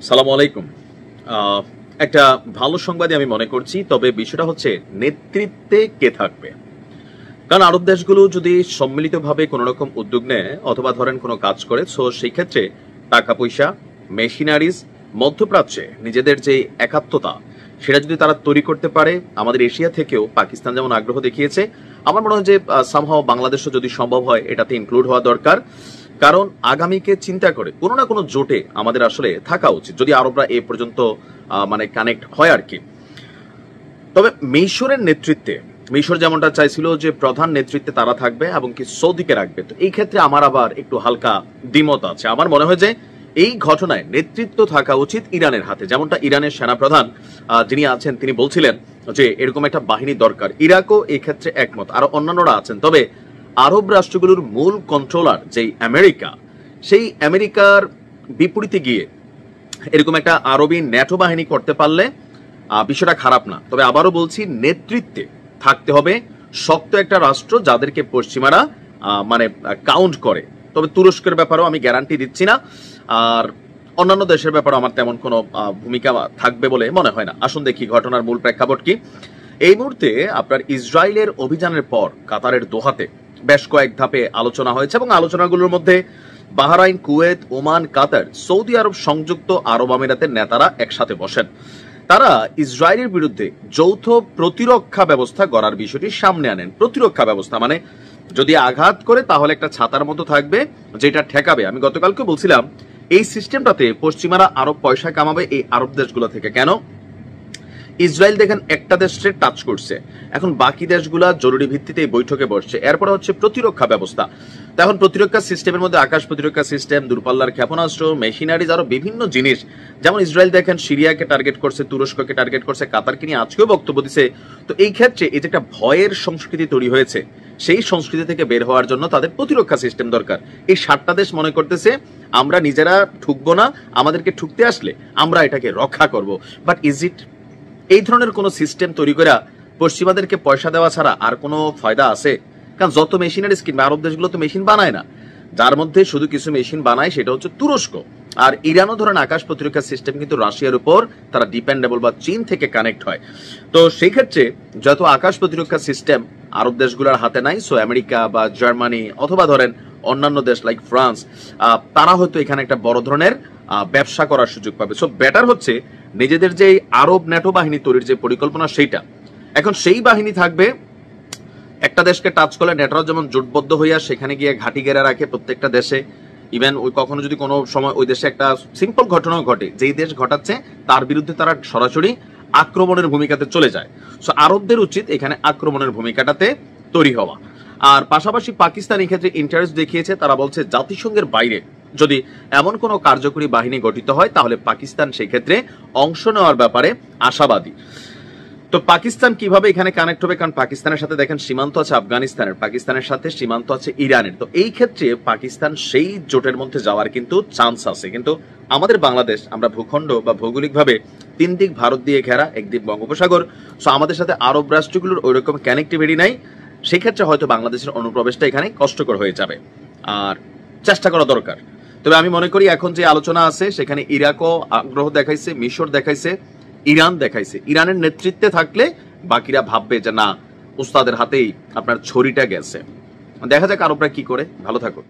সালামু আলাইকুম। একটা ভালো সংবাদই আমি মনে করছি, তবে বিষয়টা হচ্ছে নেতৃত্বে কে থাকবে। কারণ আরব দেশগুলো যদি সম্মিলিতভাবে কোনো রকম উদ্যোগ নেয় অথবা ধরেন কোনো কাজ করে, সো সেই ক্ষেত্রে টাকা পয়সা, মেশিনারিজ, মধ্যপ্রাচ্যে নিজেদের যে একাত্মতা সেটা যদি তারা তৈরি করতে পারে, আমাদের এশিয়া থেকেও পাকিস্তান যেমন আগ্রহ দেখিয়েছে, আমার মনে হয় যে সামহাও বাংলাদেশও যদি সম্ভব হয় এটাতে ইনক্লুড হওয়া দরকার। কারণ আগামীকে চিন্তা করে কোনো না কোনো জোটে আমাদের আসলে থাকা উচিত, যদি আরবরা এ পর্যন্ত মানে কানেক্ট হয় আর কি। তবে মিশরের নেতৃত্বে, মিশর যেমনটা চাইছিল যে প্রধান নেতৃত্বে তারা থাকবে এবং কি সৌদিকে রাখবে, তো এই ক্ষেত্রে আমার আবার একটু হালকা দ্বিমত আছে। আমার মনে হয় যে এই ঘটনায় নেতৃত্ব থাকা উচিত ইরানের হাতে, যেমনটা ইরানের সেনাপ্রধান যিনি আছেন তিনি বলছিলেন যে এরকম একটা বাহিনী দরকার। ইরাকও এই ক্ষেত্রে একমত, আরো অন্যান্যরা আছেন। তবে আরব রাষ্ট্রগুলোর মূল কন্ট্রোলার যেই আমেরিকা, সেই আমেরিকার বিপরীতে গিয়ে এরকম একটা আরবি ন্যাটো বাহিনী করতে পারলে বিষয়টা খারাপ না। তবে আবারও বলছি, নেতৃত্বে থাকতে হবে শক্ত একটা রাষ্ট্র যাদেরকে পশ্চিমারা মানে কাউন্ট করে। তবে তুরস্কের ব্যাপারেও আমি গ্যারান্টি দিচ্ছি না, আর অন্যান্য দেশের ব্যাপারে আমার তেমন কোনো ভূমিকা থাকবে বলে মনে হয় না। আসুন দেখি ঘটনার মূল প্রেক্ষাপট কি। এই মুহূর্তে আপনার ইসরায়েলের অভিযানের পর কাতারের দোহাতে বেশ কয়েক ধাপে আলোচনা হয়েছে এবং আলোচনাগুলোর মধ্যে বাহরাইন, কুয়েত, ওমান, কাতার, সৌদি আরব, সংযুক্ত আরব আমিরাতের নেতারা একসাথে বসেন। তারা ইসরায়েলের বিরুদ্ধে যৌথ প্রতিরক্ষা ব্যবস্থা গড়ার বিষয়টি সামনে আনেন। প্রতিরক্ষা ব্যবস্থা মানে যদি আঘাত করে তাহলে একটা ছাতার মতো থাকবে যেটা ঠেকাবে। আমি গতকালকে বলছিলাম এই সিস্টেমটাতে পশ্চিমারা আরো পয়সা কামাবে এই আরব দেশগুলো থেকে। কেন? ইসরায়েল দেখেন একটা দেশে টাচ করছে, এখন বাকি দেশগুলা জরুরি ভিত্তিতে এই বৈঠকে বসছে। এরপরে হচ্ছে প্রতিরক্ষা ব্যবস্থা। এখন প্রতিরক্ষা সিস্টেমের মধ্যে আকাশ প্রতিরক্ষা সিস্টেম, দূরপাল্লার ক্ষেপণাস্ত্র, মেশিনারিজ, আরো বিভিন্ন জিনিস। যেমন ইসরায়েল দেখেন সিরিয়াকে টার্গেট করছে, তুরস্ককে টার্গেট করছে, কাতারকে নিয়ে আজকেও বক্তব্য দিছে। তো এই ক্ষেত্রে এই যে একটা ভয়ের সংস্কৃতি তৈরি হয়েছে, সেই সংস্কৃতি থেকে বের হওয়ার জন্য তাদের প্রতিরক্ষা সিস্টেম দরকার। এই 7টা দেশ মনে করতেছে আমরা নিজেরা ঠুকবো না, আমাদেরকে ঠুকতে আসলে আমরা এটাকে রক্ষা করব। But is it? এই ধরনের কোন সিস্টেম তৈরি করে পশ্চিমাদেরকে পয়সা দেওয়া ছাড়া আর কোনো ফায়দা আছে? কারণ যত মেশিনারিজ কিনবে, আরব দেশগুলো তো মেশিন বানায় না, যার মধ্যে শুধু কিছু মেশিন বানায় সেটা হচ্ছে তুরস্ক। আর ইরানও ধরেন আকাশ প্রতিরক্ষা সিস্টেম কিন্তু রাশিয়ার উপর তারা ডিপেন্ডেবল বা চীন থেকে কানেক্ট হয়। তো সেই ক্ষেত্রে যত আকাশ প্রতিরক্ষা সিস্টেম আরব দেশগুলোর হাতে নাই, সো আমেরিকা বা জার্মানি অথবা ধরেন অন্যান্য দেশ লাইক ফ্রান্স, তারা হয়তো এখানে একটা বড় ধরনের ব্যবসা করার সুযোগ পাবে। সো বেটার হচ্ছে নিজেদের যে আরব ন্যাটো বাহিনী তৈরির যে পরিকল্পনা সেইটা, এখন সেই বাহিনী থাকবে একটা দেশকে টাচ করলে নেটরাও যেমন জোটবদ্ধ হইয়া সেখানে গিয়ে ঘাঁটি গেরা রাখে প্রত্যেকটা দেশে। ইভেন ওই কখনো যদি কোনো সময় ওই দেশে একটা সিম্পল ঘটনাও ঘটে, যেই দেশ ঘটাচ্ছে তার বিরুদ্ধে তারা সরাসরি আক্রমণের ভূমিকাতে চলে যায়। সো আরবদের উচিত এখানে আক্রমণের ভূমিকাটাতে তৈরি হওয়া। আর পাশাপাশি পাকিস্তান এই ক্ষেত্রে ইন্টারেস্ট দেখিয়েছে, তারা বলছে জাতিসংঘের বাইরে যদি এমন কোনো কার্যকরী বাহিনী গঠিত হয় তাহলে পাকিস্তান সেই ক্ষেত্রে অংশ নেওয়ার ব্যাপারে আশাবাদী। তো পাকিস্তান কিভাবে এখানে কানেক্ট হবে? কারণ পাকিস্তানের সাথে দেখেন সীমান্ত আছে আফগানিস্তানের, পাকিস্তানের সাথে সীমান্ত আছে ইরানের। তো এই ক্ষেত্রে পাকিস্তান সেই জোটের মধ্যে যাওয়ার কিন্তু চান্স আছে। কিন্তু আমাদের বাংলাদেশ, আমরা ভূখণ্ড বা ভৌগোলিকভাবে 3 দিক ভারত দিয়ে ঘেরা, একদিক বঙ্গোপসাগর, সো আমাদের সাথে আরব রাষ্ট্রগুলোর ওইরকম কানেক্টিভিটি নাই। সেই ক্ষেত্রে হয়তো বাংলাদেশের অনুপ্রবেশটা এখানে কষ্টকর হয়ে যাবে, আর চেষ্টা করা দরকার। তবে আমি মনে করি এখন যে আলোচনা আছে সেখানে ইরাকও আগ্রহ দেখাইছে, মিশর দেখাইছে, ইরান দেখাইছে। ইরানের নেতৃত্বে থাকলে বাকিরা ভাববে যে না, উস্তাদের হাতেই আপনার ছড়িটা গেছে। দেখা যাক আরবরা কি করে। ভালো থাকুন।